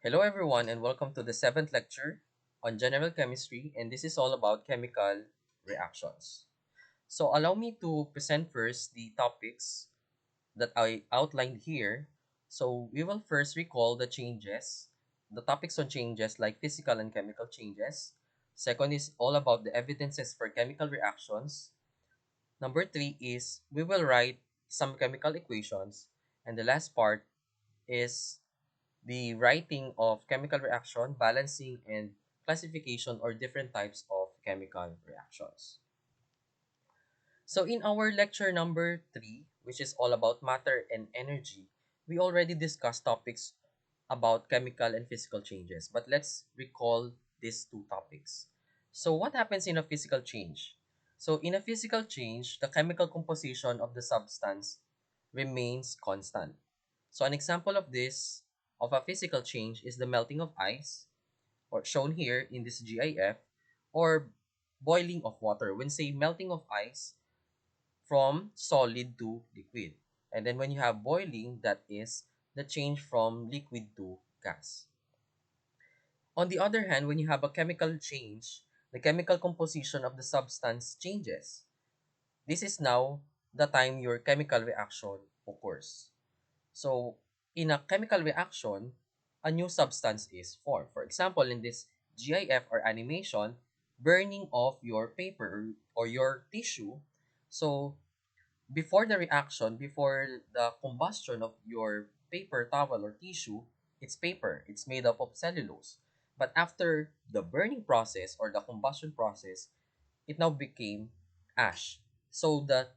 Hello everyone and welcome to the 7th lecture on general chemistry, and this is all about chemical reactions. So allow me to present first the topics that I outlined here. So we will first recall the changes, the topics on changes like physical and chemical changes. Second is all about the evidences for chemical reactions. Number 3 is we will write some chemical equations, and the last part is the writing of chemical reaction, balancing, and classification or different types of chemical reactions. So in our lecture number 3, which is all about matter and energy, we already discussed topics about chemical and physical changes, but let's recall these two topics. So what happens in a physical change? So in a physical change, the chemical composition of the substance remains constant. So an example of this, of a physical change, is the melting of ice, or shown here in this GIF, or boiling of water. When say melting of ice from solid to liquid. And then when you have boiling, that is the change from liquid to gas. On the other hand, when you have a chemical change, the chemical composition of the substance changes. This is now the time your chemical reaction occurs. So, in a chemical reaction, a new substance is formed. For example, in this GIF or animation, burning of your paper or your tissue. So, before the reaction, before the combustion of your paper towel or tissue, it's paper. It's made up of cellulose. But after the burning process or the combustion process, it now became ash. So the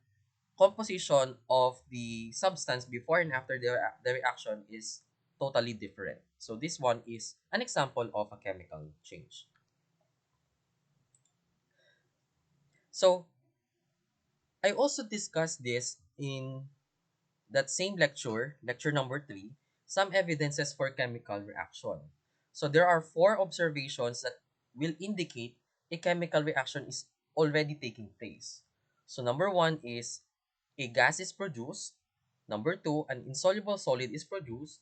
composition of the substance before and after the reaction is totally different. So this one is an example of a chemical change. So I also discussed this in that same lecture, lecture number 3, some evidences for chemical reaction. So there are 4 observations that will indicate a chemical reaction is already taking place. So number 1 is a gas is produced. Number 2, an insoluble solid is produced.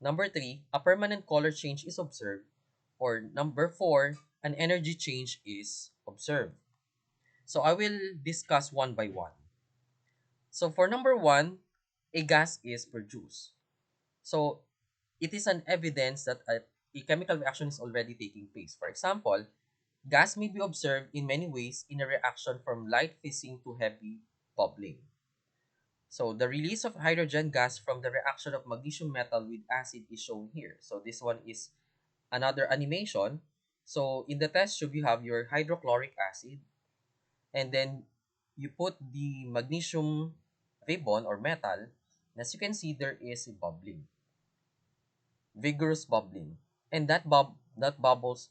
Number 3, a permanent color change is observed. Or number 4, an energy change is observed. So I will discuss one by one. So for number 1, a gas is produced. So it is an evidence that a chemical reaction is already taking place. For example, gas may be observed in many ways in a reaction from light fizzing to heavy bubbling. So the release of hydrogen gas from the reaction of magnesium metal with acid is shown here. So this one is another animation. So in the test tube, you have your hydrochloric acid, and then you put the magnesium ribbon or metal. As you can see, there is a bubbling, vigorous bubbling, and that bubbles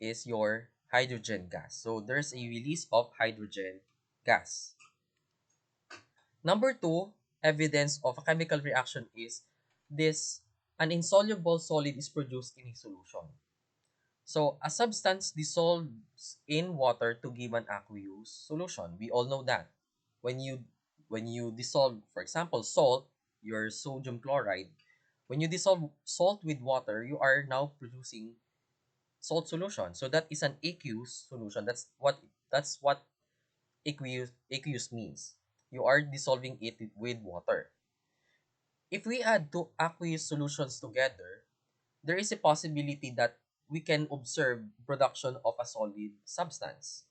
is your hydrogen gas. So there's a release of hydrogen gas. Number 2, evidence of a chemical reaction is this: an insoluble solid is produced in a solution. So a substance dissolves in water to give an aqueous solution. We all know that. When you when you dissolve, for example, salt, your sodium chloride, when you dissolve salt with water, you are now producing salt solution. So that is an aqueous solution. That's what aqueous means. You are dissolving it with water. If we add two aqueous solutions together, there is a possibility that we can observe production of a solid substance.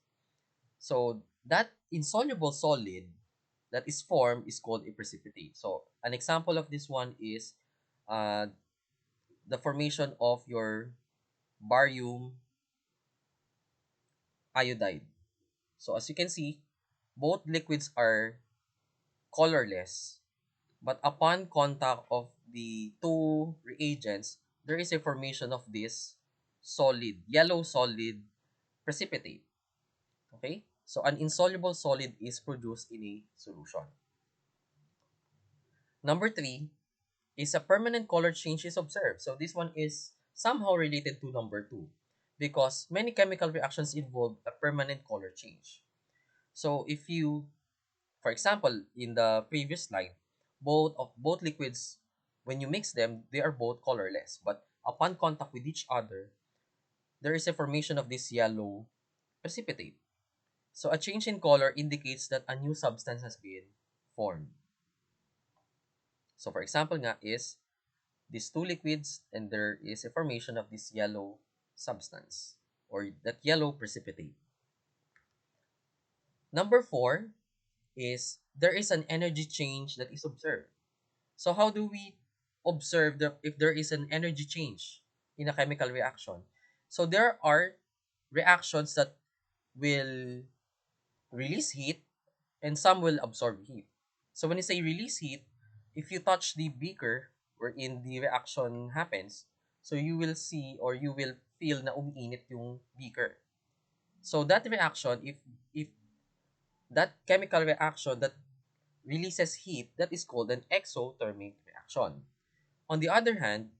So that insoluble solid that is formed is called a precipitate. So an example of this one is uh, the formation of your barium iodide. So as you can see, both liquids are colorless, but upon contact of the two reagents, there is a formation of this solid, yellow solid precipitate. Okay? So an insoluble solid is produced in a solution. Number 3 is a permanent color change is observed. So this one is somehow related to number 2 because many chemical reactions involve a permanent color change. So if you, for example, in the previous slide, both liquids when you mix them, they are both colorless. But upon contact with each other, there is a formation of this yellow precipitate. So a change in color indicates that a new substance has been formed. So for example nga is these two liquids and there is a formation of this yellow substance or that yellow precipitate. Number four is there is an energy change that is observed. So how do we observe if there is an energy change in a chemical reaction? So there are reactions that will release heat and some will absorb heat. So when you say release heat, if you touch the beaker wherein the reaction happens, so you will see or you will feel na umiinit yung beaker. So that reaction, if that chemical reaction that releases heat, that is called an exothermic reaction. On the other hand,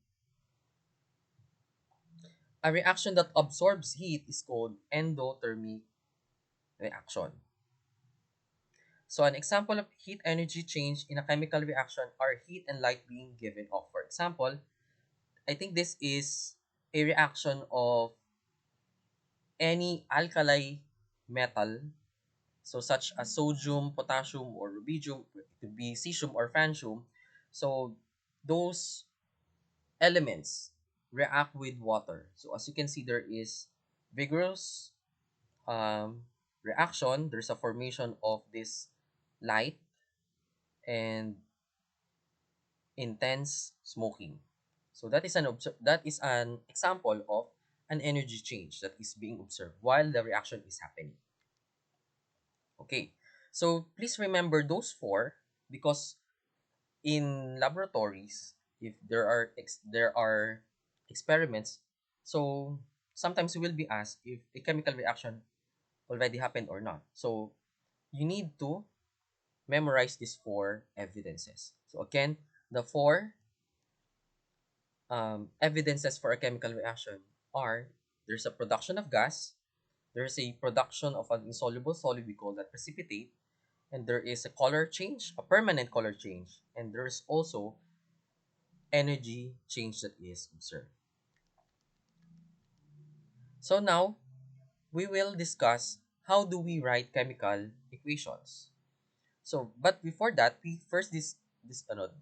a reaction that absorbs heat is called endothermic reaction. So an example of heat energy change in a chemical reaction are heat and light being given off. For example, I think this is a reaction of any alkali metal, so such as sodium, potassium, or rubidium, it could be cesium or francium. So those elements react with water. So as you can see, there is vigorous reaction. There's a formation of this light and intense smoking. So that is an example of an energy change that is being observed while the reaction is happening. Okay. So please remember those four because in laboratories, if there are experiments, so sometimes you will be asked if a chemical reaction already happened or not. So you need to memorize these four evidences. So again, the four evidences for a chemical reaction are there's a production of gas, there's a production of an insoluble solid, we call that precipitate, and there is a color change, a permanent color change, and there's also energy change that is observed. So now, we will discuss how do we write chemical equations. So, but before that, we first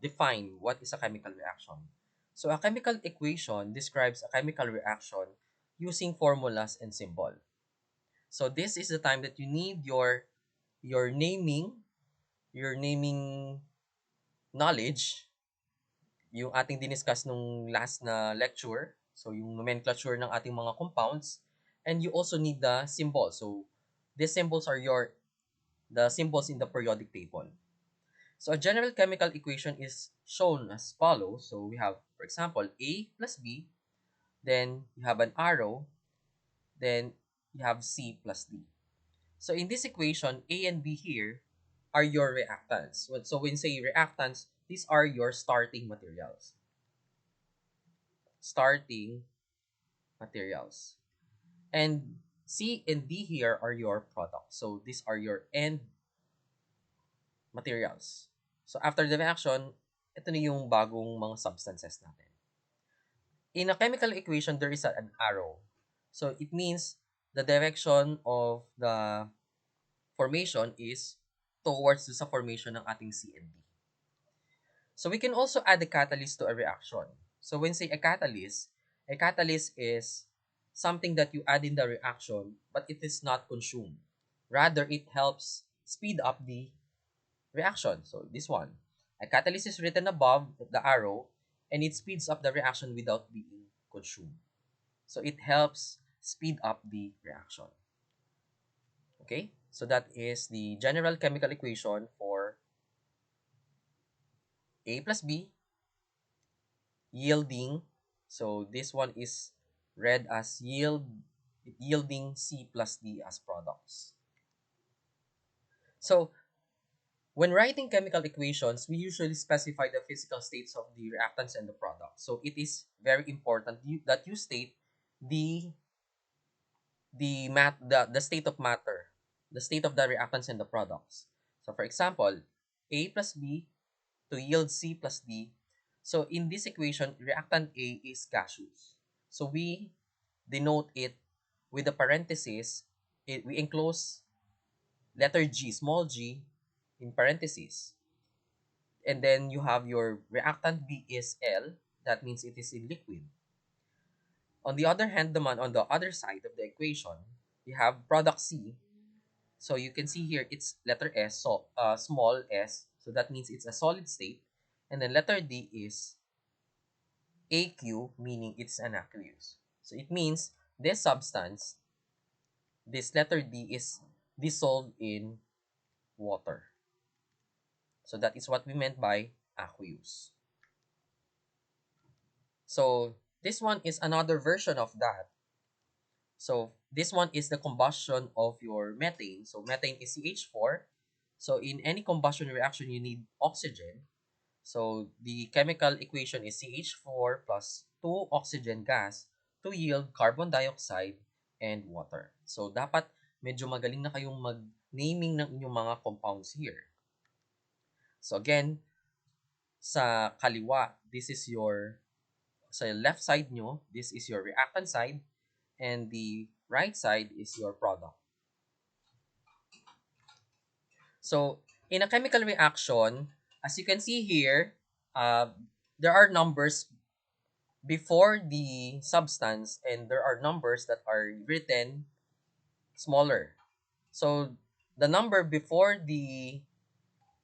define what is a chemical reaction. So, a chemical equation describes a chemical reaction using formulas and symbol. So, this is the time that you need your naming knowledge, yung ating diniscuss nung last na lecture. So, yung nomenclature ng ating mga compounds. And you also need the symbols. So, these symbols are the symbols in the periodic table. So a general chemical equation is shown as follows. So we have, for example, A plus B, then you have an arrow, then you have C plus D. So in this equation, A and B here are your reactants. So when you say reactants, these are your starting materials. Starting materials. And C and D here are your products. So these are your end materials. So after the reaction, ito na yung bagong mga substances natin. In a chemical equation, there is an arrow. So it means the direction of the formation is towards sa formation ng ating C and D. So we can also add a catalyst to a reaction. So when say a catalyst is something that you add in the reaction, but it is not consumed. Rather, it helps speed up the reaction. So this one, a catalyst is written above the arrow and it speeds up the reaction without being consumed. So it helps speed up the reaction. Okay? So that is the general chemical equation for A plus B yielding. So this one is read as yielding C plus D as products. So when writing chemical equations, we usually specify the physical states of the reactants and the product. So it is very important that you state the the state of matter, the state of the reactants and the products. So for example, A plus B to yield C plus D. So in this equation, reactant A is gaseous. So we denote it with the parenthesis. We enclose letter G, small g, in parentheses. And then you have your reactant B is L. That means it is in liquid. On the other hand naman, on the other side of the equation, you have product C. So you can see here it's letter S, so small s. So that means it's a solid state. And then letter D is AQ, meaning it's an aqueous. So it means this substance, this letter D, is dissolved in water. So that is what we meant by aqueous. So this one is another version of that. So this one is the combustion of your methane. So methane is CH4. So in any combustion reaction, you need oxygen. So the chemical equation is CH4 plus 2 oxygen gas to yield carbon dioxide and water. So dapat medyo magaling na kayong mag-naming ng inyong mga compounds here. So again, sa kaliwa, this is your, sa left side nyo, this is your reactant side, and the right side is your product. So in a chemical reaction, as you can see here, there are numbers before the substance and there are numbers that are written smaller. So the number before the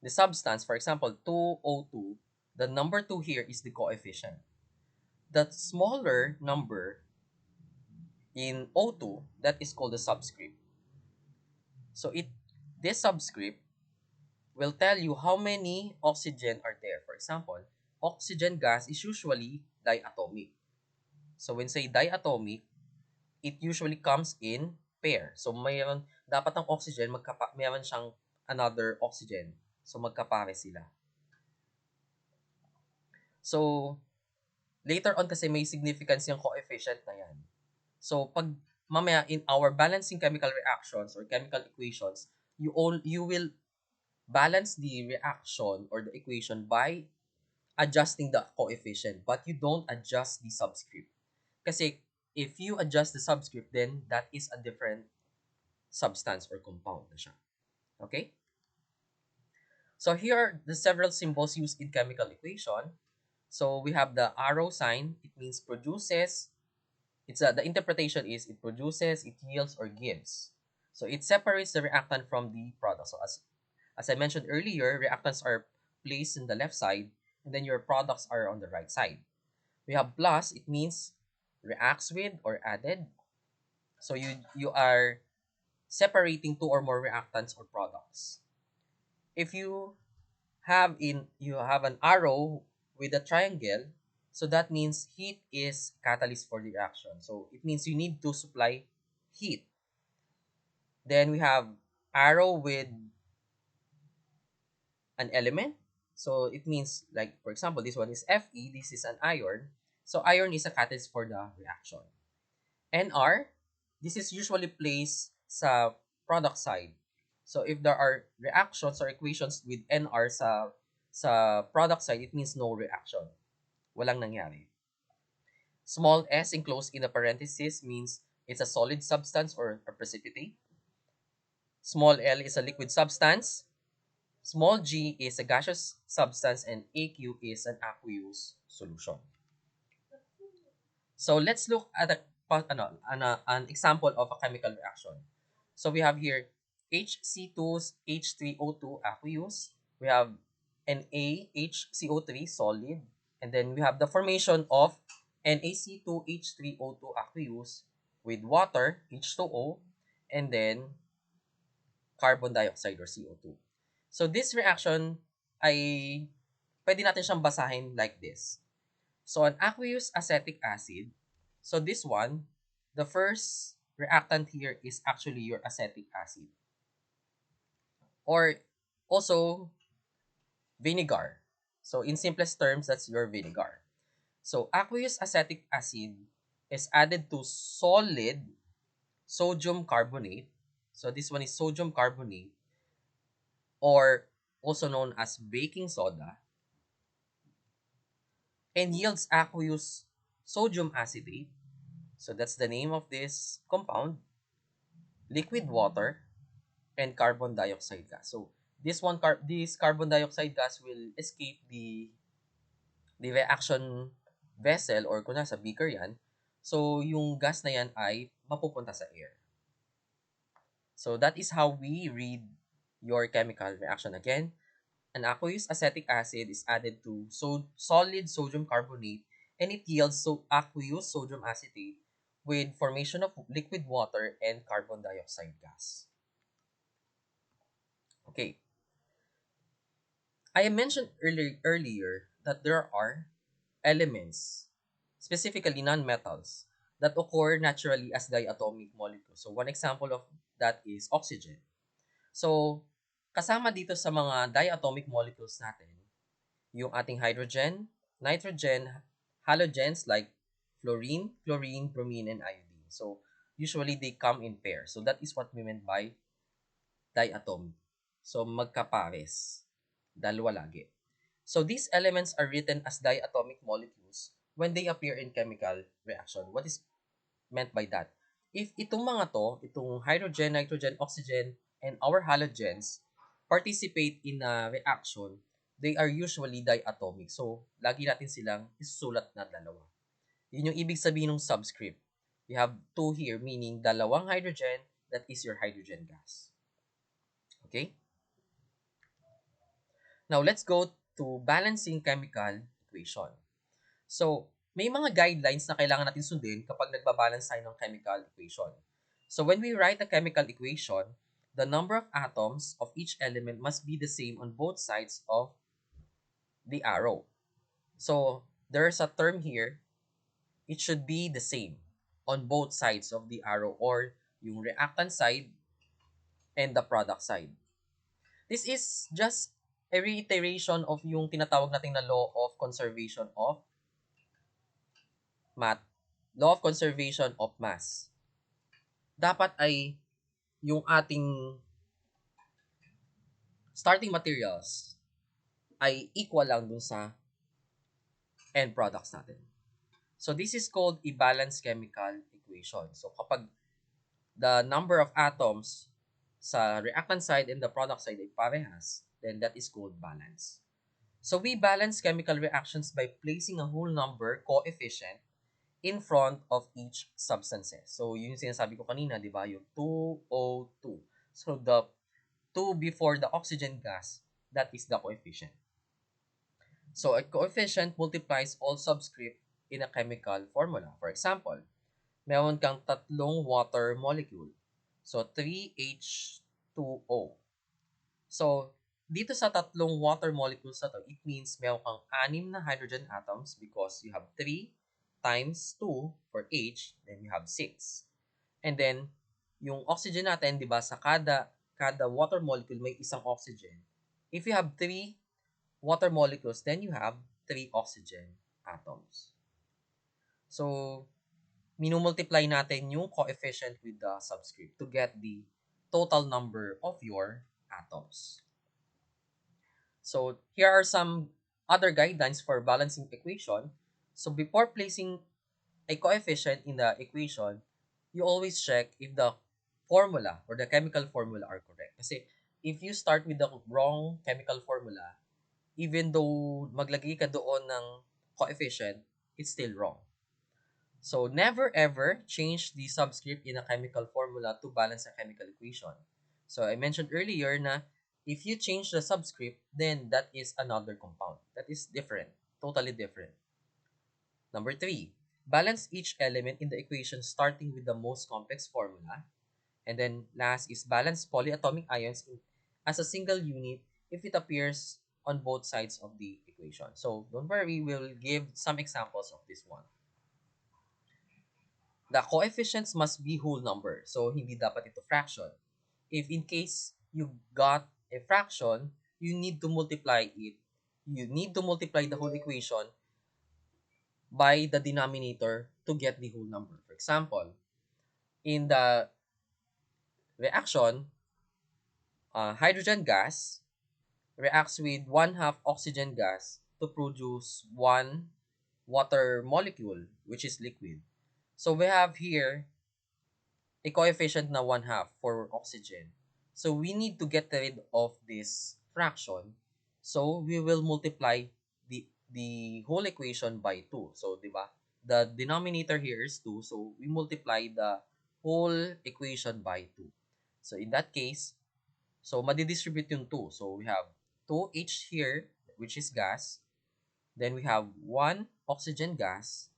substance, for example, 2O2, the number 2 here is the coefficient. The smaller number in O2, that is called the subscript. So this subscript will tell you how many oxygen are there. For example, oxygen gas is usually diatomic. So when say diatomic, it usually comes in pair. So mayroon, dapat ang oxygen, mayroon siyang another oxygen. So magkapare sila. So later on kasi may significance yung coefficient na yan. So pag mamaya in our balancing chemical reactions or chemical equations, you will balance the reaction or the equation by adjusting the coefficient, but you don't adjust the subscript. Kasi if you adjust the subscript, then that is a different substance or compound na siya. Okay? So here are the several symbols used in chemical equation. So we have the arrow sign. It means produces. The interpretation is it produces, it yields, or gives. So it separates the reactant from the product. So as I mentioned earlier, reactants are placed in the left side, and then your products are on the right side. We have plus. It means reacts with or added. So you are separating two or more reactants or products. If you have an arrow with a triangle, so that means heat is catalyst for the reaction. So it means you need to supply heat. Then we have arrow with an element. So it means, like, for example, this one is Fe, this is an iron. So iron is a catalyst for the reaction. Nr, this is usually placed sa product side. So if there are reactions or equations with Nr sa product side, it means no reaction. Walang nangyari. Small s enclosed in a parenthesis means it's a solid substance or a precipitate. Small l is a liquid substance. Small g is a gaseous substance, and AQ is an aqueous solution. So let's look at an example of a chemical reaction. So we have here HC2H3O2 aqueous. We have NaHCO3 solid. And then we have the formation of NaC2H3O2 aqueous with water, H2O, and then carbon dioxide or CO2. So this reaction ay pwede natin siyang basahin like this. So an aqueous acetic acid. So this one, the first reactant here is actually your acetic acid. Or also vinegar. So in simplest terms, that's your vinegar. So aqueous acetic acid is added to solid sodium carbonate. So this one is sodium carbonate, or also known as baking soda. and yields aqueous sodium acetate. So that's the name of this compound, liquid water, and carbon dioxide gas. So this carbon dioxide gas will escape the reaction vessel or kung nasa beaker yan. So yung gas na yan ay mapupunta sa air. So that is how we read your chemical reaction. Again, an aqueous acetic acid is added to solid sodium carbonate and it yields aqueous sodium acetate with formation of liquid water and carbon dioxide gas. Okay, I mentioned earlier that there are elements, specifically nonmetals, that occur naturally as diatomic molecules. So one example of that is oxygen. So kasama dito sa mga diatomic molecules natin, yung ating hydrogen, nitrogen, halogens like fluorine, chlorine, bromine, and iodine. So usually they come in pairs. So that is what we meant by diatomic. So magkapares. Dalawa lagi. So these elements are written as diatomic molecules when they appear in chemical reaction. What is meant by that? If itong mga to, itong hydrogen, nitrogen, oxygen, and our halogens participate in a reaction, they are usually diatomic. So, lagi natin silang isusulat na dalawa. Yun yung ibig sabihin ng subscript. We have two here, meaning dalawang hydrogen, that is your hydrogen gas. Okay? Now, let's go to balancing chemical equation. So, may mga guidelines na kailangan natin sundin kapag nagbabalance tayo ng chemical equation. So, when we write a chemical equation, the number of atoms of each element must be the same on both sides of the arrow. So, there's a term here, it should be the same on both sides of the arrow or yung reactant side and the product side. This is just a reiteration of yung tinatawag natin na law of conservation of law of conservation of mass. Dapat ay yung ating starting materials ay equal lang dun sa end products natin. So this is called a balanced chemical equation. So kapag the number of atoms sa reactant side and the product side ay parehas, then that is called balance. So we balance chemical reactions by placing a whole number coefficient in front of each substances. So yun yung sinasabi ko kanina, di ba? Yung 2O2. So the 2 before the oxygen gas, that is the coefficient. So a coefficient multiplies all subscript in a chemical formula. For example, meron kang tatlong water molecule. So 3H2O. So dito sa tatlong water molecules na to, it means meron kang 6 na hydrogen atoms because you have 3 times 2 for H, then you have 6. And then, yung oxygen natin, di ba, sa kada water molecule may isang oxygen. If you have 3 water molecules, then you have 3 oxygen atoms. So, minumultiply natin yung coefficient with the subscript to get the total number of your atoms. So, here are some other guidelines for balancing equation. So, before placing a coefficient in the equation, you always check if the formula or the chemical formula are correct. Kasi if you start with the wrong chemical formula, even though maglagay ka doon ng coefficient, it's still wrong. So never ever change the subscript in a chemical formula to balance a chemical equation. So I mentioned earlier na if you change the subscript, then that is another compound. That is different, totally different. Number 3, balance each element in the equation starting with the most complex formula. And then last is balance polyatomic ions as a single unit if it appears on both sides of the equation. So don't worry, we'll give some examples of this one. The coefficients must be whole number. So hindi dapat ito fraction. If in case you got a fraction, you need to multiply it. You need to multiply the whole equation by the denominator to get the whole number. For example, in the reaction, hydrogen gas reacts with 1/2 oxygen gas to produce 1 water molecule, which is liquid. So we have here a coefficient na 1/2 for oxygen. So we need to get rid of this fraction. So we will multiply the whole equation by 2. So, di ba? The denominator here is 2. So we multiply the whole equation by 2. So in that case, so madidistribute yung 2. So we have 2H here, which is gas. Then we have 1 oxygen gas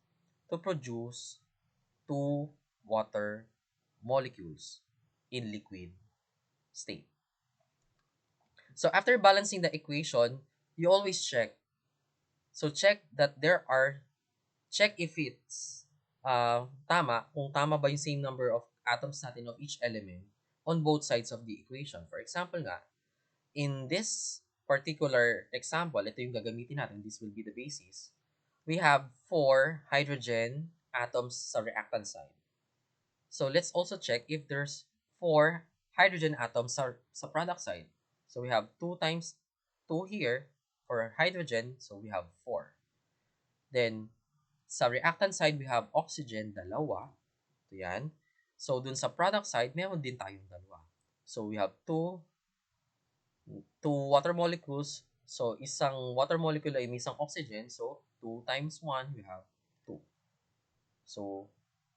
to produce 2 water molecules in liquid state. So after balancing the equation, you always check. So check if it's tama, kung tama ba yung same number of atoms natin of each element on both sides of the equation. For example nga, in this particular example, ito yung gagamitin natin, this will be the basis. We have 4 hydrogen atoms sa reactant side. So let's also check if there's 4 hydrogen atoms sa product side. So we have 2 times 2 here for hydrogen, so we have 4. Then sa reactant side, we have oxygen, dalawa. Ito yan. So dun sa product side, meron din tayong dalawa. So we have 2 water molecules. So isang water molecule ay may isang oxygen. So 2 times 1, we have 2. So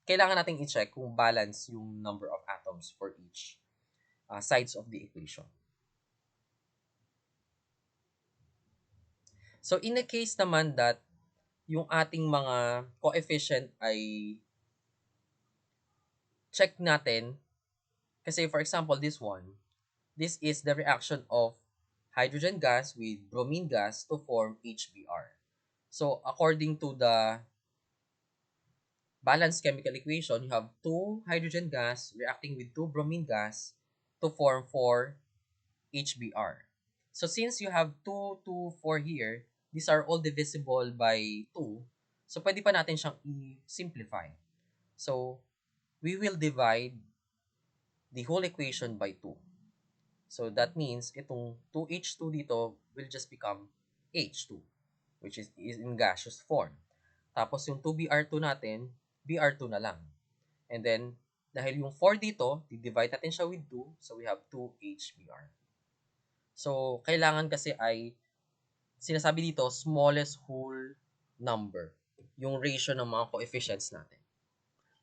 kailangan nating i-check kung balance yung number of atoms for each sides of the equation. So in the case naman that yung ating mga coefficient ay check natin, kasi for example this one, this is the reaction of hydrogen gas with bromine gas to form HBr. So according to the balanced chemical equation, you have 2 hydrogen gas reacting with 2 bromine gas to form 4 HBr. So since you have 2, 2, 4 here, these are all divisible by 2. So pwede pa natin siyang i-simplify. So we will divide the whole equation by 2. So that means itong 2H2 dito will just become H2, which is in gaseous form. Tapos yung 2Br2 natin, Br2 na lang. And then, dahil yung 4 dito, divide natin siya with 2, so we have 2HBr. So, kailangan kasi ay, sinasabi dito, smallest whole number, yung ratio ng mga coefficients natin.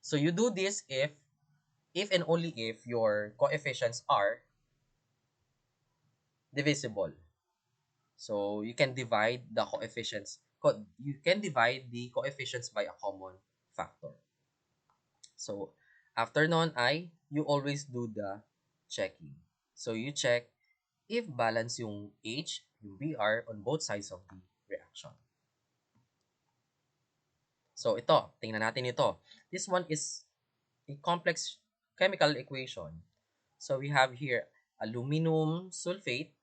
So, you do this if and only if your coefficients are divisible. So, you can divide the coefficients, the coefficients by a common factor. So, after nun you always do the checking. So, you check if balance yung H, yung Br on both sides of the reaction. So, ito, tingnan natin ito. This one is a complex chemical equation. So, we have here aluminum sulfate,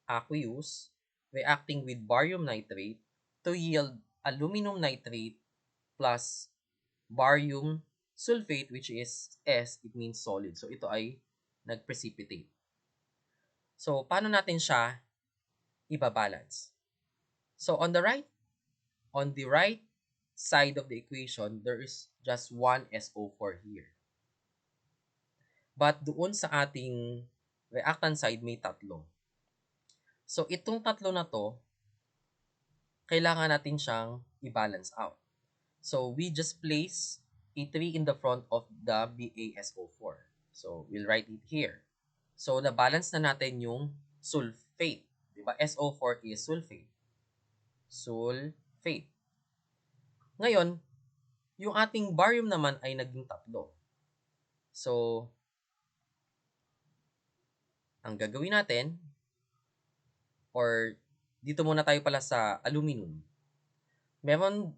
aqueous, reacting with barium nitrate to yield aluminum nitrate plus barium sulfate, which is S, it means solid. So, ito ay nag-precipitate. So, paano natin siya ibabalance? So, on the right side of the equation, there is just one SO4 here. But doon sa ating reactant side, may tatlo. So, itong tatlo na to, kailangan natin siyang i-balance out. So, we just place a 3 in the front of the BaSO4. So, we'll write it here. So, na-balance na natin yung sulfate. Diba? SO4 is sulfate. Sulfate. Ngayon, yung ating barium naman ay naging tatlo. So, ang gagawin natin, or dito muna tayo pala sa aluminum. Meron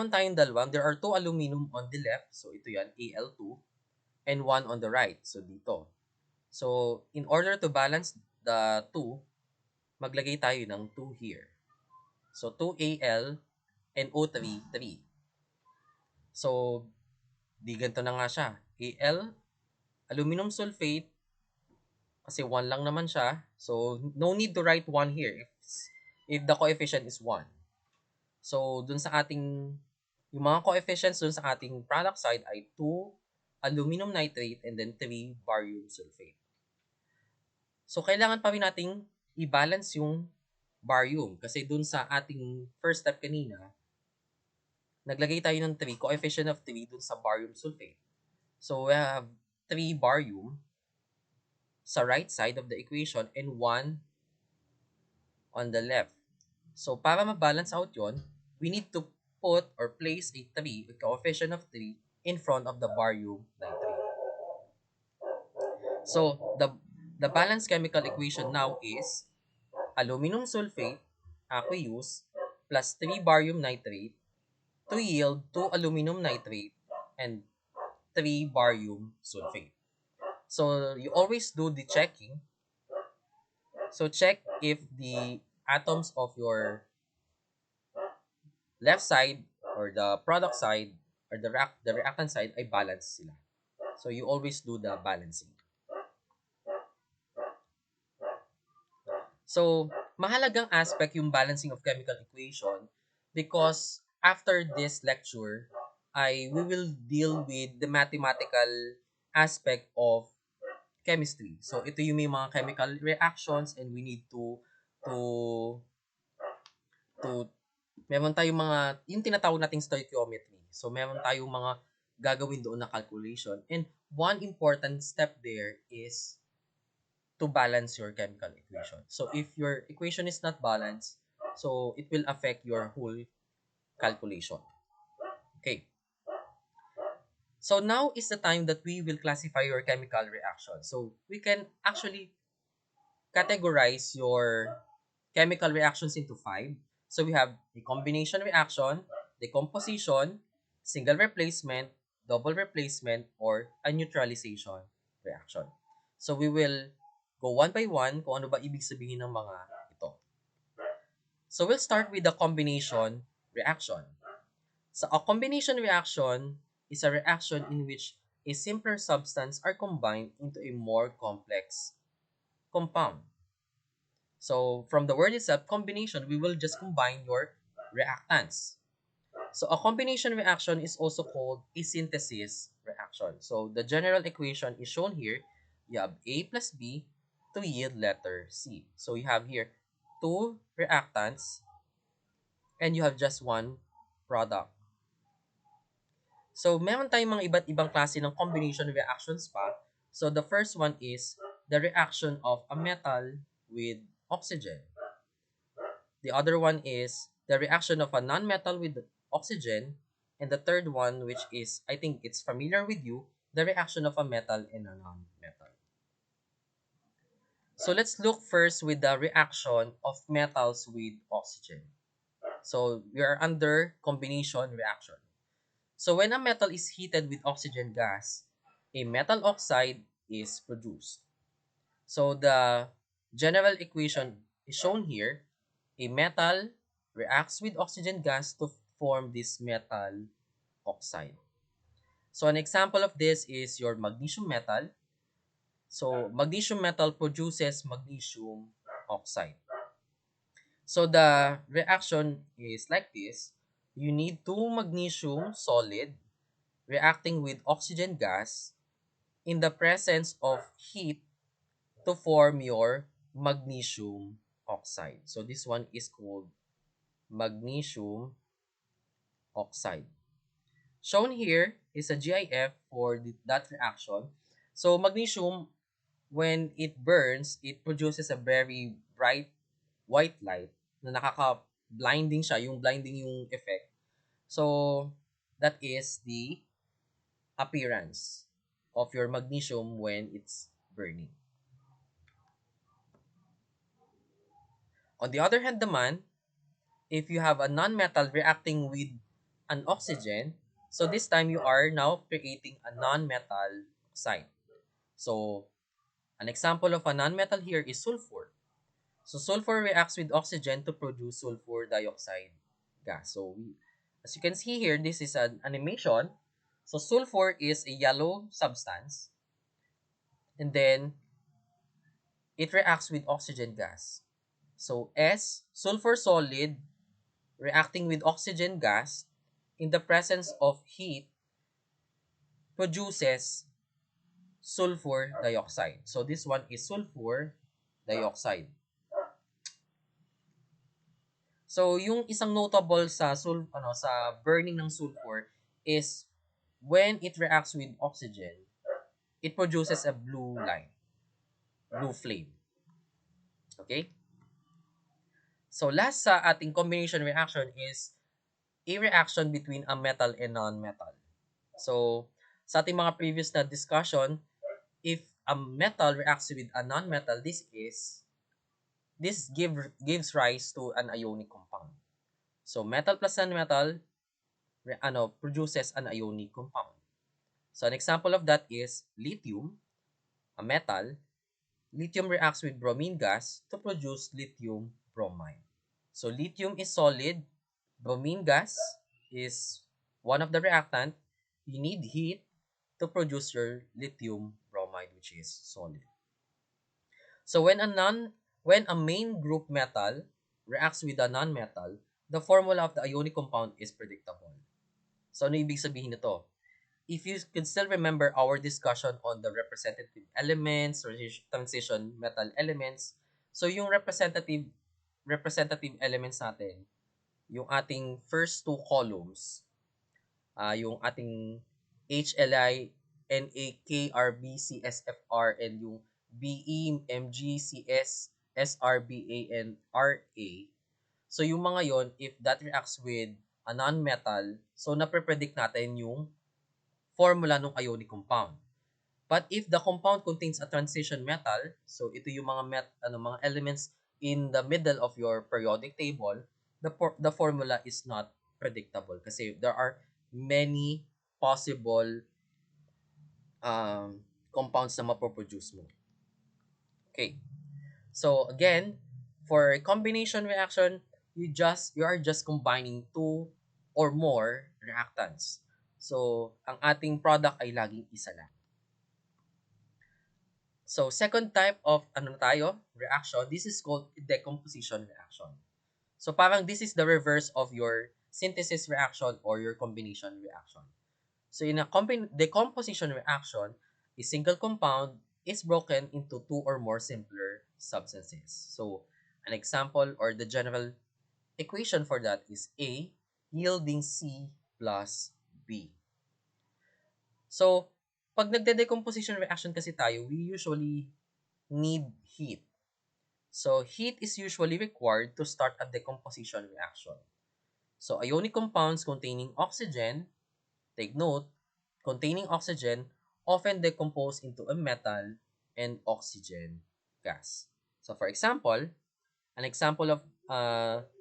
tayong dalawang. There are 2 aluminum on the left. So, ito yan, Al2. And 1 on the right. So, dito. So, in order to balance the 2, maglagay tayo ng 2 here. So, 2Al and O3, 3. So, di ganito na nga siya. Al, aluminum sulfate, kasi 1 lang naman siya. So, no need to write 1 here if the coefficient is 1. So, dun sa ating, yung mga coefficients dun sa ating product side ay 2 aluminum nitrate and then 3 barium sulfate. So, kailangan pa rin nating i-balance yung barium kasi dun sa ating first step kanina, naglagay tayo ng 3, coefficient of 3 dun sa barium sulfate. So, we have 3 barium sa right side of the equation and 1 on the left. So, para ma-balance out yon, we need to put or place a 3, a coefficient of 3, in front of the barium nitrate. So, the balanced chemical equation now is aluminum sulfate, aqueous, plus 3 barium nitrate to yield 2 aluminum nitrate and 3 barium sulfate. So, you always do the checking. So, check if the atoms of your left side or the product side or the reactant side ay balance sila. So, you always do the balancing. So, mahalagang aspect yung balancing of chemical equation because after this lecture, we will deal with the mathematical aspect of chemistry. So, ito yung may mga chemical reactions and we need to to meron tayong mga yung tinatawag nating stoichiometry. So, meron tayong mga gagawin doon na calculation. And one important step there is to balance your chemical equation. So, if your equation is not balanced, so it will affect your whole calculation. Okay. So, now is the time that we will classify your chemical reaction. So, we can actually categorize your chemical reactions into 5. So, we have the combination reaction, decomposition, single replacement, double replacement, or a neutralization reaction. So, we will go one by one kung ano ba ibig sabihin ng mga ito. So, we'll start with the combination reaction. So, a combination reaction is a reaction in which a simpler substance are combined into a more complex compound. So, from the word itself, combination, we will just combine your reactants. So, a combination reaction is also called a synthesis reaction. So, the general equation is shown here. You have A plus B to yield letter C. So, you have here 2 reactants and you have just 1 product. So, meron tayong mga iba't ibang klase ng combination reactions pa. So, the first one is the reaction of a metal with oxygen. The other one is the reaction of a nonmetal with oxygen. And the third one, which is, I think it's familiar with you, the reaction of a metal and a nonmetal. So let's look first with the reaction of metals with oxygen. So we are under combination reaction. So when a metal is heated with oxygen gas, a metal oxide is produced. So the general equation is shown here. A metal reacts with oxygen gas to form this metal oxide. So an example of this is your magnesium metal. So magnesium metal produces magnesium oxide. So the reaction is like this. You need 2 magnesium solid reacting with oxygen gas in the presence of heat to form your magnesium oxide. So this one is called magnesium oxide. Shown here is a GIF for that reaction. So magnesium, when it burns, it produces a very bright white light na nakaka-blinding siya, yung blinding yung effect. So that is the appearance of your magnesium when it's burning. On the other hand naman, if you have a nonmetal reacting with an oxygen, so this time you are now creating a nonmetal oxide. So, an example of a nonmetal here is sulfur. So, sulfur reacts with oxygen to produce sulfur dioxide gas. So, as you can see here, this is an animation. So, sulfur is a yellow substance. And then, it reacts with oxygen gas. So, S, sulfur solid reacting with oxygen gas in the presence of heat produces sulfur dioxide. So this one is sulfur dioxide. So yung isang notable sa sa burning ng sulfur is when it reacts with oxygen, it produces a blue line, blue flame. Okay? So last sa ating combination reaction is a reaction between a metal and non-metal. So sa ating mga previous na discussion, if a metal reacts with a non-metal, this gives rise to an ionic compound. So metal plus non-metal produces an ionic compound. So an example of that is lithium, a metal. Lithium reacts with bromine gas to produce lithium bromide. So lithium is solid, bromine gas is one of the reactant. You need heat to produce your lithium bromide, which is solid. So when a main group metal reacts with a non-metal, the formula of the ionic compound is predictable. So ano ibig sabihin nito? If you can still remember our discussion on the representative elements or transition metal elements, so yung representative elements natin, yung ating first two columns, yung ating HLI, NAKRBCSFR, and yung BE, MGCS, SRBA, and RA. So yung mga yon, if that reacts with a non-metal, so naprepredict natin yung formula ng ionic compound. But if the compound contains a transition metal, so ito yung mga elements in the middle of your periodic table, the formula is not predictable kasi there are many possible compounds na mapoproduce mo. Okay. So again, for a combination reaction, you are just combining two or more reactants. So ang ating product ay laging isa lang. So second type of reaction, this is called decomposition reaction. So parang this is the reverse of your synthesis reaction or your combination reaction. So in a decomposition reaction, a single compound is broken into two or more simpler substances. So an example or the general equation for that is A yielding C plus B. So pag nagde-decomposition reaction kasi tayo, we usually need heat. So heat is usually required to start a decomposition reaction. So ionic compounds containing oxygen, take note, containing oxygen often decompose into a metal and oxygen gas. So for example, an example of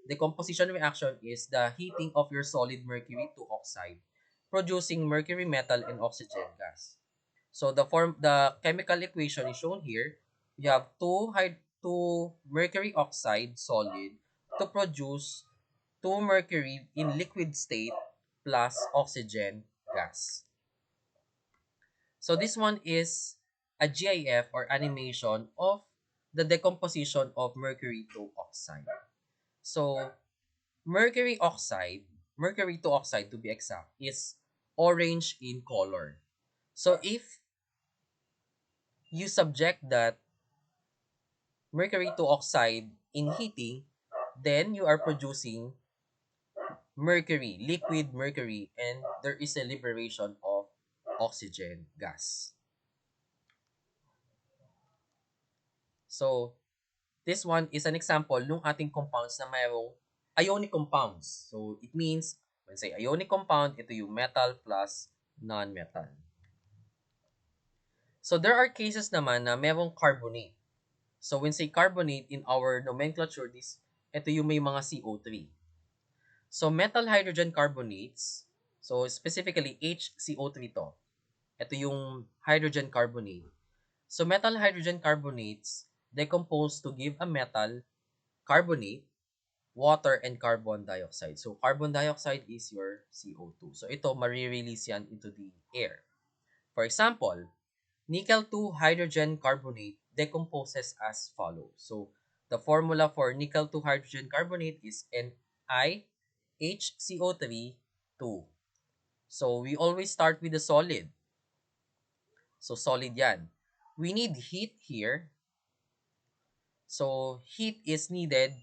decomposition reaction is the heating of your solid mercury to oxide, producing mercury metal and oxygen gas. So the chemical equation is shown here. You have two mercury oxide solid to produce 2 mercury in liquid state plus oxygen gas. So this one is a GIF or animation of the decomposition of mercury to oxide. So mercury to oxide to be exact, is orange in color. So if you subject that mercury to oxide in heating, then you are producing mercury, liquid mercury, and there is a liberation of oxygen gas. So, this one is an example ng ating compounds na mayroong ionic compounds. So, it means, when say ionic compound, ito yung metal plus non-metal. So, there are cases naman na mayroong carbonate. So, when say carbonate, in our nomenclature, ito yung may mga CO3. So, metal hydrogen carbonates, so specifically HCO3 to. Ito yung hydrogen carbonate. So, metal hydrogen carbonates decompose to give a metal carbonate, water, and carbon dioxide. So, carbon dioxide is your CO2. So, ito, marirelease yan into the air. For example, nickel 2 hydrogen carbonate decomposes as follows. So, the formula for nickel 2 hydrogen carbonate is Ni HCO3, 2. So, we always start with the solid. So, solid yan. We need heat here. So, heat is needed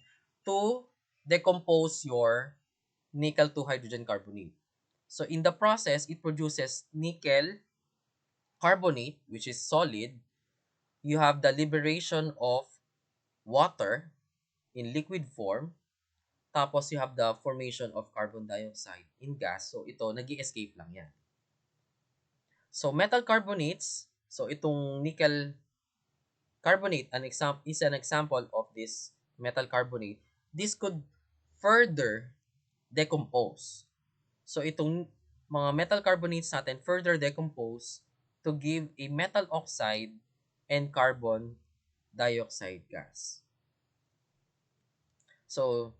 to decompose your nickel to hydrogen carbonate. So, in the process, it produces nickel carbonate, which is solid. You have the liberation of water in liquid form. Tapos, you have the formation of carbon dioxide in gas. So, ito, nag-escape lang yan. So, metal carbonates. So, itong nickel carbonate is an example of this metal carbonate. This could further decompose. So, itong mga metal carbonates natin further decompose to give a metal oxide and carbon dioxide gas. So,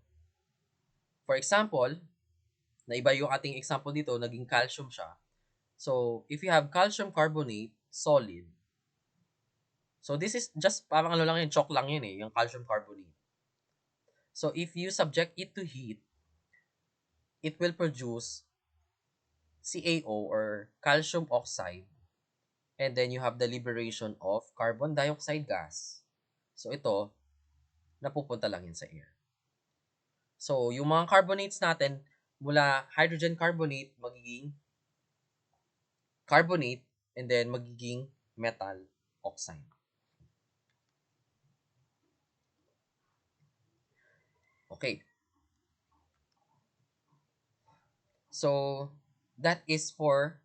for example, na iba yung ating example dito, naging calcium siya. So, if you have calcium carbonate, solid. So, this is just parang ano lang yun, chalk lang yun yung calcium carbonate. So, if you subject it to heat, it will produce CaO or calcium oxide, and then you have the liberation of carbon dioxide gas. So, ito, napupunta lang yun sa air. So, yung mga carbonates natin, mula hydrogen carbonate, magiging carbonate, and then magiging metal oxide. Okay. So, that is for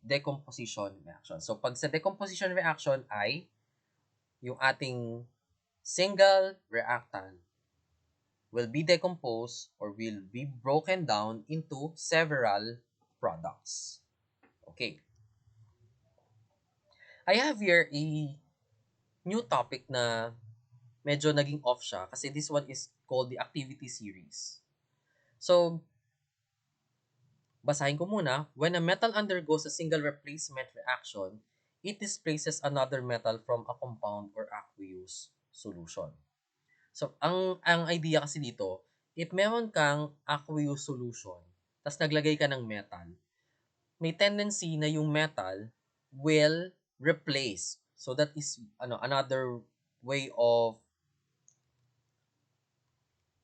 decomposition reaction. So, pag sa decomposition reaction ay yung ating single reactant will be decomposed or will be broken down into several products. Okay. I have here a new topic na medyo naging off siya kasi this one is called the activity series. So, basahin ko muna. When a metal undergoes a single replacement reaction, it displaces another metal from a compound or aqueous solution. So, ang idea kasi dito, if meron kang aqueous solution, tas naglagay ka ng metal, may tendency na yung metal will replace. So, that is another way of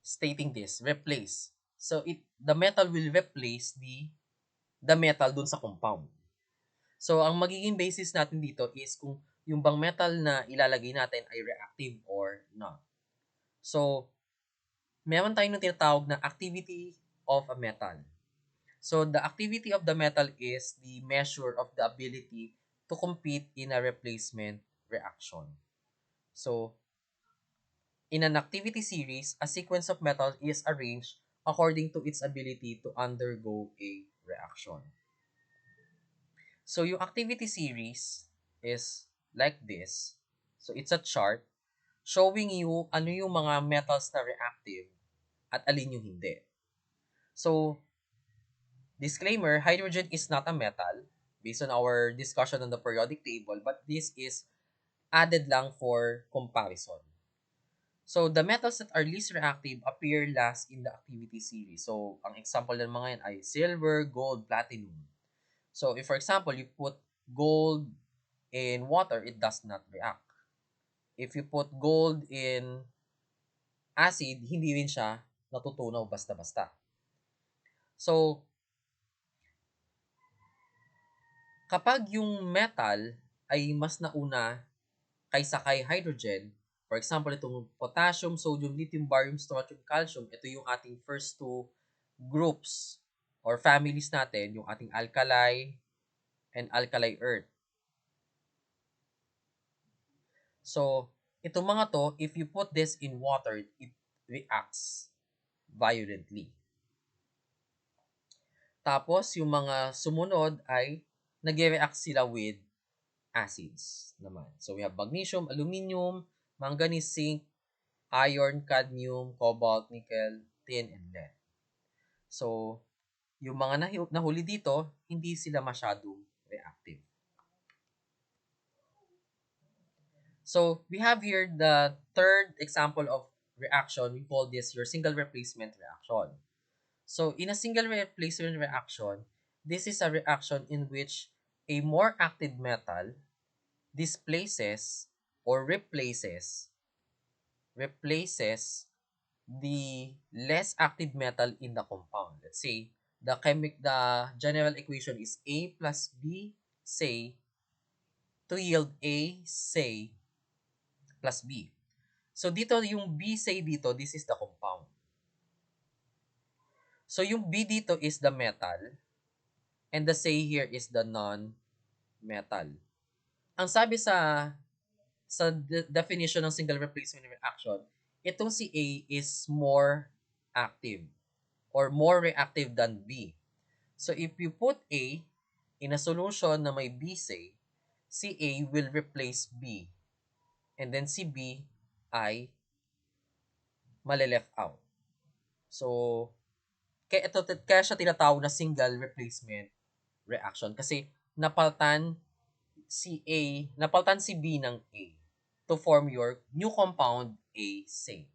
stating this, replace. So, the metal will replace the metal dun sa compound. So, ang magiging basis natin dito is kung yung bang metal na ilalagay natin ay reactive or not. So, meron tayong tinatawag na activity of a metal. So, the activity of the metal is the measure of the ability to compete in a replacement reaction. So, in an activity series, a sequence of metals is arranged according to its ability to undergo a reaction. So, yung activity series is like this. So, it's a chart showing you ano yung mga metals na reactive at alin yung hindi. So, disclaimer, hydrogen is not a metal based on our discussion on the periodic table, but this is added lang for comparison. So, the metals that are least reactive appear last in the activity series. So, ang example ng mga yan ay silver, gold, platinum. So, if for example, you put gold in water, it does not react. If you put gold in acid, hindi rin siya natutunaw basta-basta. So, kapag yung metal ay mas nauna kaysa kay hydrogen, for example, itong potassium, sodium, lithium, barium, strontium, calcium, ito yung ating first two groups or families natin, yung ating alkali and alkali earth. So, itong mga to, if you put this in water, it reacts violently. Tapos, yung mga sumunod ay nag-react sila with acids naman. So, we have magnesium, aluminum, manganese, zinc, iron, cadmium, cobalt, nickel, tin, and lead. So, yung mga nahuli dito, hindi sila masyadong reactive. So, we have here the third example of reaction. We call this your single replacement reaction. So in a single replacement reaction, this is a reaction in which a more active metal displaces or replaces the less active metal in the compound. Let's say the general equation is A plus B, say, to yield A, say, plus B. So dito yung B, say dito, this is the compound. So yung B dito is the metal and the say here is the non-metal. Ang sabi sa definition ng single replacement reaction, itong si A is more active or more reactive than B. So if you put A in a solution na may B say, si A will replace B and then si B ay male-left out. So kaya siya tinatawag na single replacement reaction kasi napaltan si B ng A to form your new compound A say.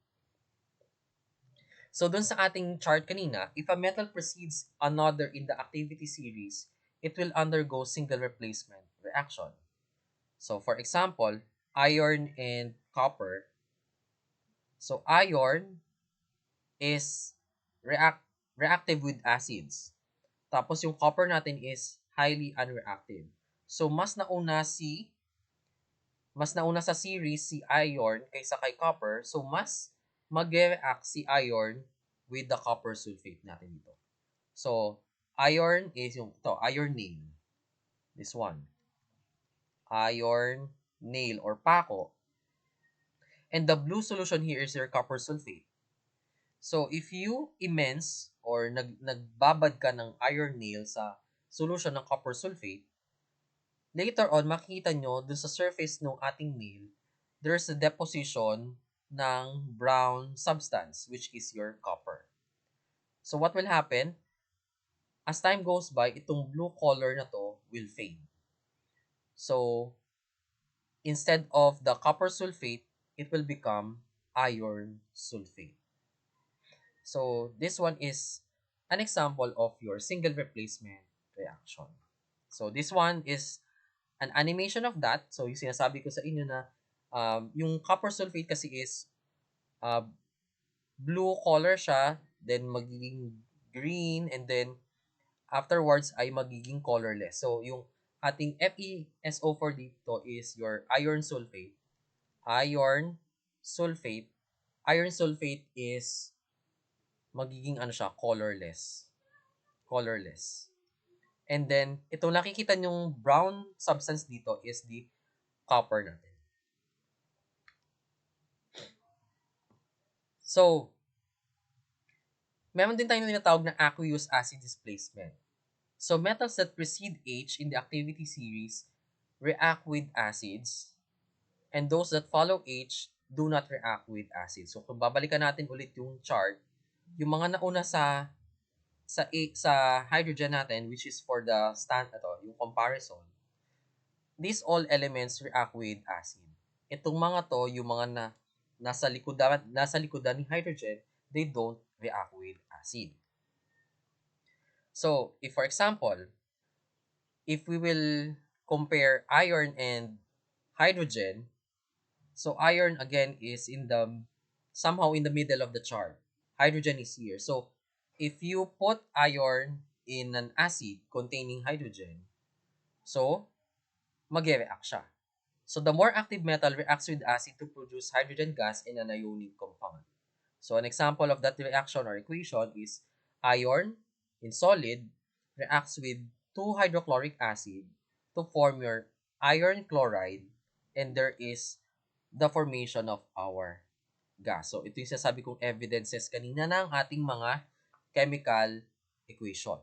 So dun sa ating chart kanina, if a metal precedes another in the activity series, it will undergo single replacement reaction. So for example, iron and copper. So iron is reactive with acids. Tapos yung copper natin is highly unreactive. So mas nauna sa series si iron kaysa kay copper. So mas mag-react si iron with the copper sulfate natin dito. So iron is yung iron nail. This one. Iron nail or pako. And the blue solution here is your copper sulfate. So if you immense or nagbabad ka ng iron nail sa solution ng copper sulfate, later on makikita nyo dun sa surface ng ating nail, there's a deposition ng brown substance which is your copper. So what will happen? As time goes by, itong blue color na to will fade. So instead of the copper sulfate, it will become iron sulfate. So this one is an example of your single replacement reaction. So this one is an animation of that. So yung sinasabi ko sa inyo na yung copper sulfate kasi is uh, blue color siya, then magiging green, and then afterwards ay magiging colorless. So yung ating FeSO4 dito is your iron sulfate. Iron sulfate. Iron sulfate is magiging colorless. Colorless. And then, itong nakikita nyong brown substance dito is the copper natin. So, meron din tayong tinatawag na aqueous acid displacement. So, metals that precede H in the activity series react with acids, and those that follow H do not react with acids. So, kung babalikan natin ulit yung chart, yung mga nauna sa hydrogen natin, which is for the yung comparison, these all elements react with acid. Itong mga to, yung mga nasa likodan ni hydrogen, they don't react with acid. So, if for example, if we will compare iron and hydrogen, so iron again is somehow in the middle of the chart. Hydrogen is here. So, if you put iron in an acid containing hydrogen, so mag-react siya. So the more active metal reacts with acid to produce hydrogen gas in an ionic compound. So an example of that reaction or equation is iron in solid reacts with 2 hydrochloric acid to form your iron chloride, and there is the formation of our gas. So ito yung sasabi kong evidences kanina ng ating mga chemical equation.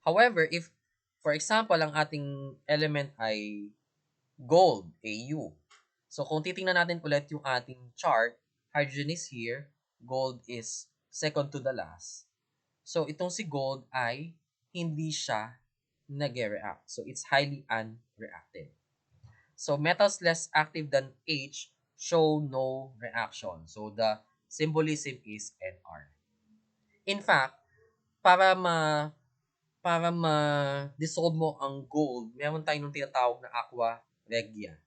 However, if for example ang ating element ay gold, Au. So kung titingnan natin ulit yung ating chart, hydrogen is here, gold is second to the last. So itong si gold ay hindi siya nag-react. So it's highly unreactive. So metals less active than H show no reaction. So the symbolism is Nr. In fact, para para ma-dissolve mo ang gold, meron tayong tinatawag na aqua regia.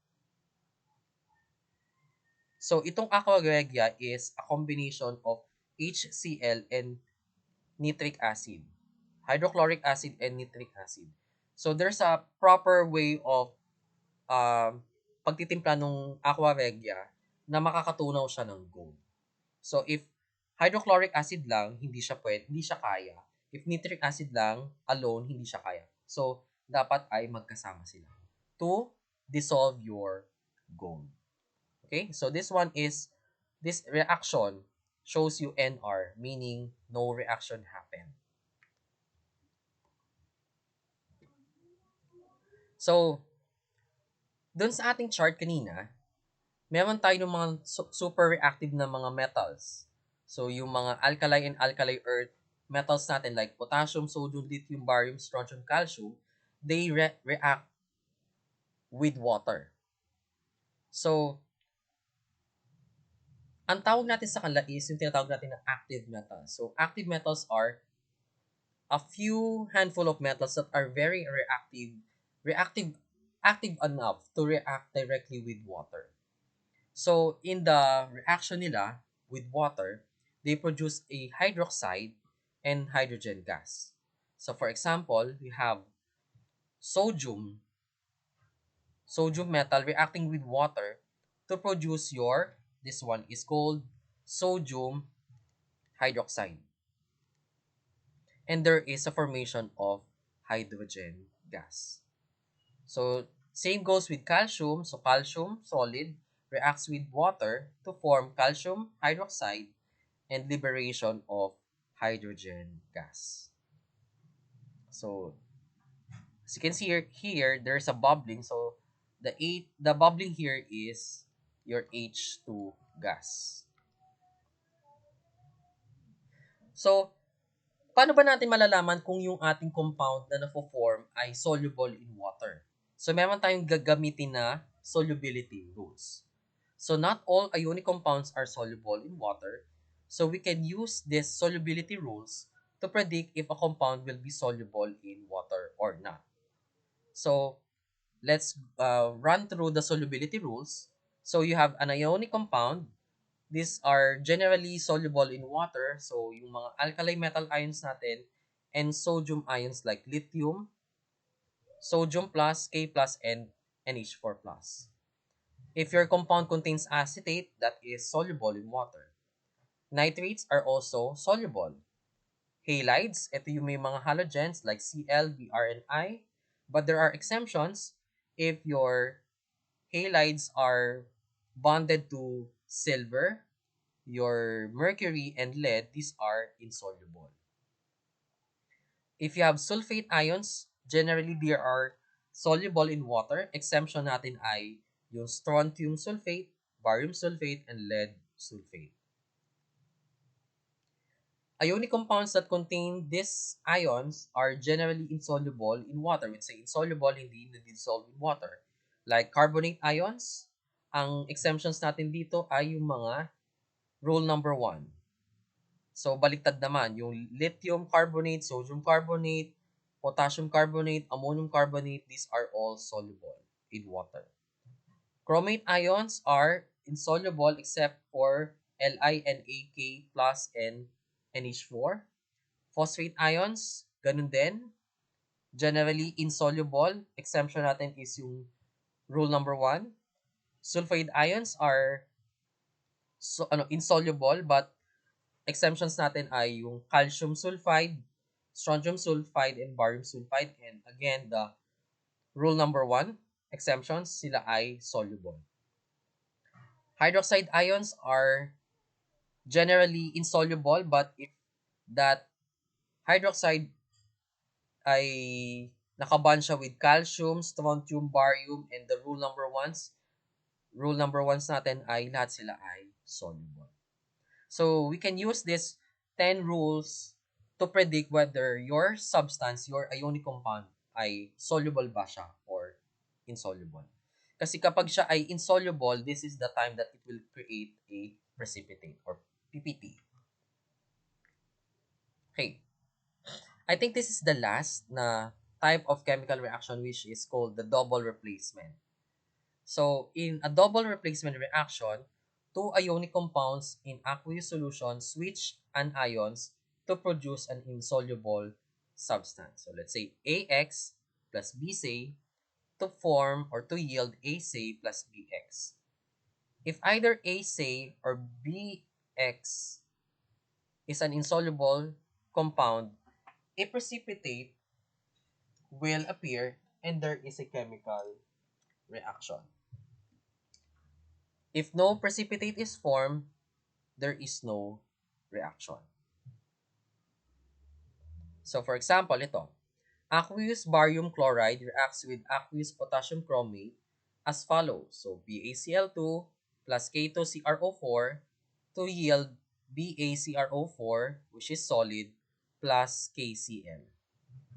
So, itong aqua regia is a combination of HCl and nitric acid. Hydrochloric acid and nitric acid. So, there's a proper way of um, pagtitimpla ng aqua regia na makakatunaw siya ng gold. So, if hydrochloric acid lang, hindi siya kaya. If nitric acid lang alone, hindi siya kaya. So, dapat ay magkasama sila to dissolve your gold. Okay? So, this reaction shows you NR, meaning no reaction happened. So, dun sa ating chart kanina, meron tayo ng mga super reactive na mga metals. So, yung mga alkali and alkali earth metals natin like potassium, sodium, lithium, barium, strontium, calcium, they react with water. So, ang tawag natin sa kanila is yung tinatawag natin na active metals. So, active metals are a few handful of metals that are very reactive, active enough to react directly with water. So, in the reaction nila with water, they produce a hydroxide and hydrogen gas. So, for example, we have sodium, sodium metal reacting with water to produce this one is called sodium hydroxide. And there is a formation of hydrogen gas. So, same goes with calcium. So, calcium solid reacts with water to form calcium hydroxide and liberation of hydrogen gas. So, as you can see here there's a bubbling. So, the bubbling here is your H2 gas. So, paano ba natin malalaman kung yung ating compound na na-form ay soluble in water? So, meron tayong gagamitin na solubility rules. So, not all ionic compounds are soluble in water. So, we can use these solubility rules to predict if a compound will be soluble in water or not. So, let's run through the solubility rules. So, you have an ionic compound. These are generally soluble in water. So, yung mga alkali metal ions natin and sodium ions like lithium, sodium plus, K plus, and NH4 plus. If your compound contains acetate, that is soluble in water. Nitrates are also soluble. Halides, ito yung may mga halogens like Cl, Br, and I. But there are exemptions if your halides are bonded to silver, your mercury, and lead, these are insoluble. If you have sulfate ions, generally they are soluble in water. Exemption natin ay yung strontium sulfate, barium sulfate, and lead sulfate. Ionic compounds that contain these ions are generally insoluble in water. We say insoluble, hindi na-dissolve in water. Like carbonate ions, ang exemptions natin dito ay yung mga rule number 1. So, baliktad naman, yung lithium carbonate, sodium carbonate, potassium carbonate, ammonium carbonate, these are all soluble in water. Chromate ions are insoluble except for LiNAK plus and NH4. Phosphate ions, ganun din. Generally insoluble. Exemption natin is yung rule number 1. Sulfide ions are insoluble but exemptions natin ay yung calcium sulfide, strontium sulfide, and barium sulfide. And again, the rule number 1, exemptions, sila ay soluble. Hydroxide ions are generally insoluble but if that hydroxide ay nakabond siya with calcium, strontium, barium, and the rule number 1s natin ay lahat sila ay soluble. So, we can use this 10 rules to predict whether your substance, your ionic compound, ay soluble ba siya or insoluble. Kasi kapag siya ay insoluble, this is the time that it will create a precipitate or PPT. Okay, I think this is the last na type of chemical reaction which is called the double replacement. So, in a double replacement reaction, two ionic compounds in aqueous solution switch anions to produce an insoluble substance. So, let's say AX plus BC to form or to yield AC plus BX. If either AC or BX is an insoluble compound, a precipitate will appear and there is a chemical reaction. If no precipitate is formed, there is no reaction. So for example, ito, aqueous barium chloride reacts with aqueous potassium chromate as follows. So BaCl2 plus K2CrO4 to yield BaCrO4, which is solid, plus KCl.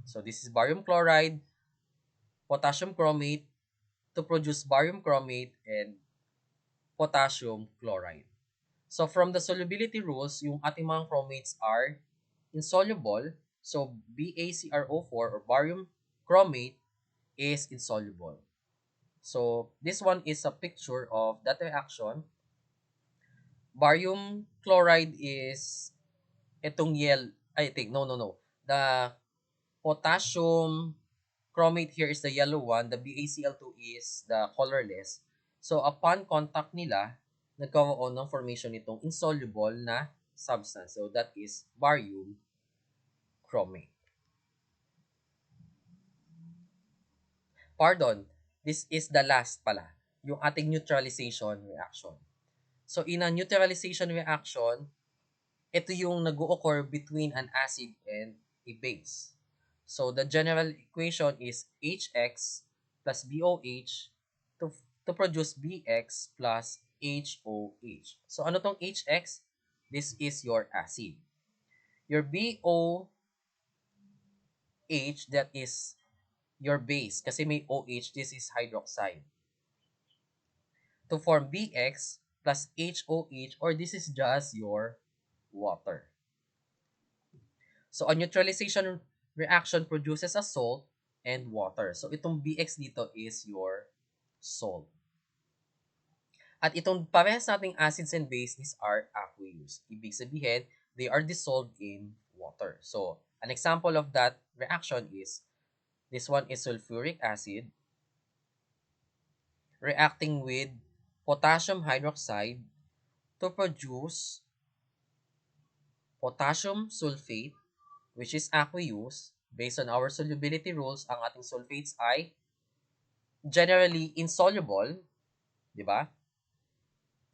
So this is barium chloride, potassium chromate to produce barium chromate and potassium chloride. So from the solubility rules, yung ating mga chromates are insoluble. So BaCrO4 or barium chromate is insoluble. So this one is a picture of that reaction. Barium chloride is itong I think, no. The potassium chromate here is the yellow one. The BaCl2 is the colorless. So upon contact nila, nagkaroon ng formation nitong insoluble na substance. So that is barium chromate. Pardon, this is the last pala, yung ating neutralization reaction. So in a neutralization reaction, ito yung nag-occur between an acid and a base. So the general equation is HX plus BOH to produce BX plus HOH. So ano tong HX? This is your acid. Your BOH, that is your base. Kasi may OH, this is hydroxide. To form BX plus HOH, or this is just your water. So, a neutralization reaction produces a salt and water. So, itong BX dito is your salt. At itong parehas nating acids and bases are aqueous. Ibig sabihin, they are dissolved in water. So, an example of that reaction is, this one is sulfuric acid reacting with potassium hydroxide to produce potassium sulfate, which is aqueous. Based on our solubility rules, ang ating sulfates ay generally insoluble, di ba?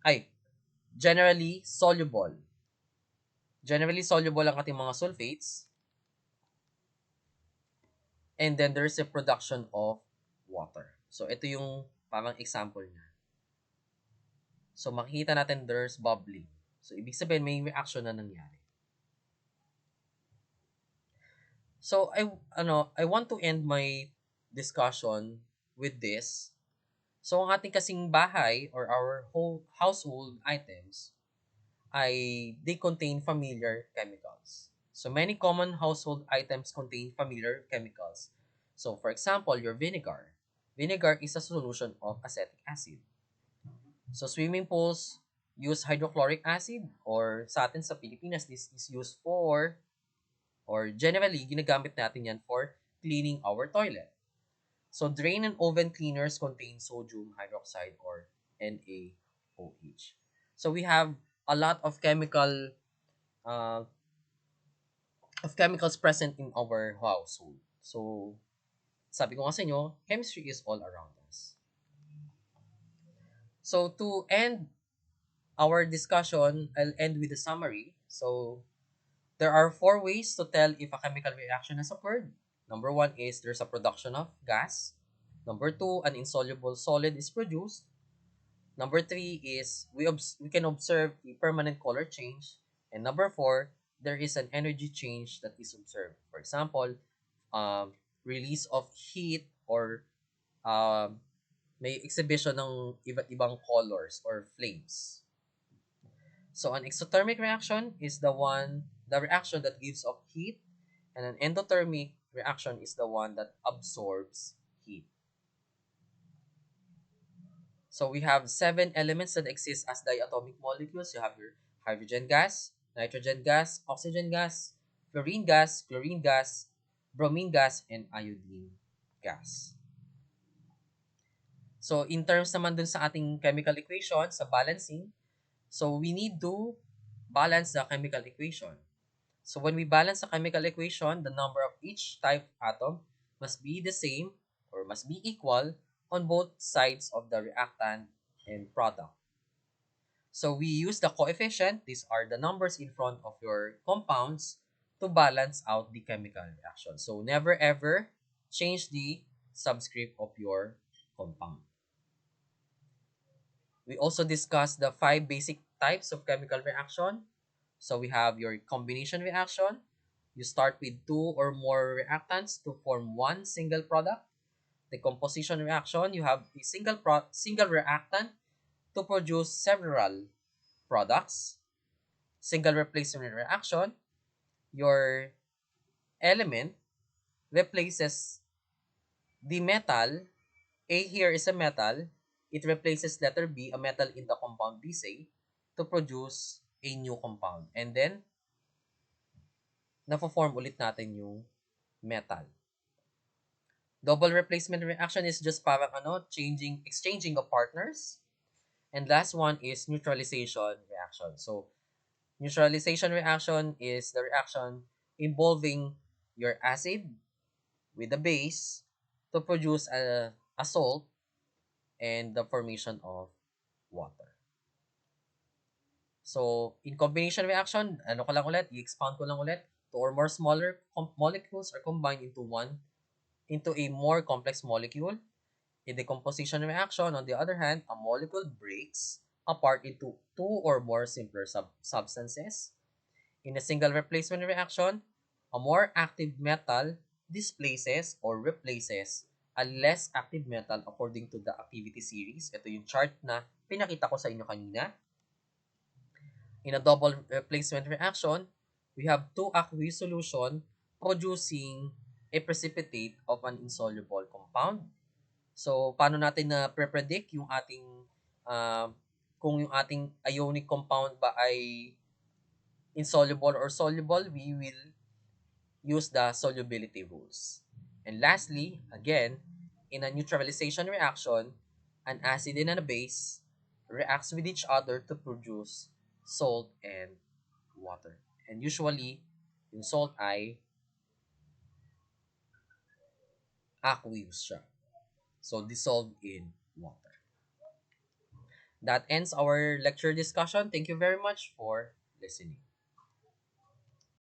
Ay, generally soluble. Generally soluble ang ating mga sulfates. And then there's a production of water. So, ito yung parang example niya. So, makikita natin there's bubbling. So, ibig sabihin may reaction na nangyari. So, I want to end my discussion with this. So, ang ating kasing bahay or our whole household items they contain familiar chemicals. So, many common household items contain familiar chemicals. So, for example, your vinegar. Vinegar is a solution of acetic acid. So, swimming pools use hydrochloric acid, or sa atin sa Pilipinas, this is used for, or generally, ginagamit natin yan for cleaning our toilet. So, drain and oven cleaners contain sodium hydroxide or NaOH. So, we have a lot of uh, chemicals present in our household. So, sabi ko nga sa inyo, chemistry is all around us. So, to end our discussion, I'll end with a summary. So, there are 4 ways to tell if a chemical reaction has occurred. Number 1 is there's a production of gas. Number 2, an insoluble solid is produced. Number 3 is we can observe a permanent color change. And number 4, there is an energy change that is observed. For example, release of heat or may exhibition ng iba't ibang colors or flames. So an exothermic reaction is the one the reaction that gives off heat, and an endothermic reaction is the one that absorbs heat. So we have 7 elements that exist as diatomic molecules. You have your hydrogen gas, nitrogen gas, oxygen gas, fluorine gas, chlorine gas, bromine gas, and iodine gas. So in terms naman dun sa ating chemical equation, sa balancing, so we need to balance the chemical equation. So when we balance the chemical equation, the number of each type atom must be the same or must be equal on both sides of the reactant and product. So we use the coefficient, these are the numbers in front of your compounds, to balance out the chemical reaction. So never ever change the subscript of your compound. We also discussed the 5 basic types of chemical reaction. So we have your combination reaction. You start with 2 or more reactants to form one single product. Decomposition reaction, you have a single reactant to produce several products. Single replacement reaction, your element replaces the metal. A here is a metal. It replaces letter B, a metal in the compound B, say, to produce a new compound. And then, na-form ulit natin yung metal. Double replacement reaction is just parang exchanging of partners. And last one is neutralization reaction. So, neutralization reaction is the reaction involving your acid with the base to produce a salt and the formation of water. So, in combination reaction, i-expand ko lang ulit, 2 or more smaller molecules are combined into a more complex molecule. In decomposition reaction, on the other hand, a molecule breaks apart into 2 or more simpler substances. In a single replacement reaction, a more active metal displaces or replaces a less active metal according to the activity series. Ito yung chart na pinakita ko sa inyo kanina. In a double replacement reaction, we have 2 aqueous solution producing a precipitate of an insoluble compound. So, paano natin na pre-predict yung ating kung yung ating ionic compound ba ay insoluble or soluble? We will use the solubility rules. And lastly, again, in a neutralization reaction, an acid and a base reacts with each other to produce salt and water. And usually, yung salt ay aqueous siya. So, dissolved in water. That ends our lecture discussion. Thank you very much for listening.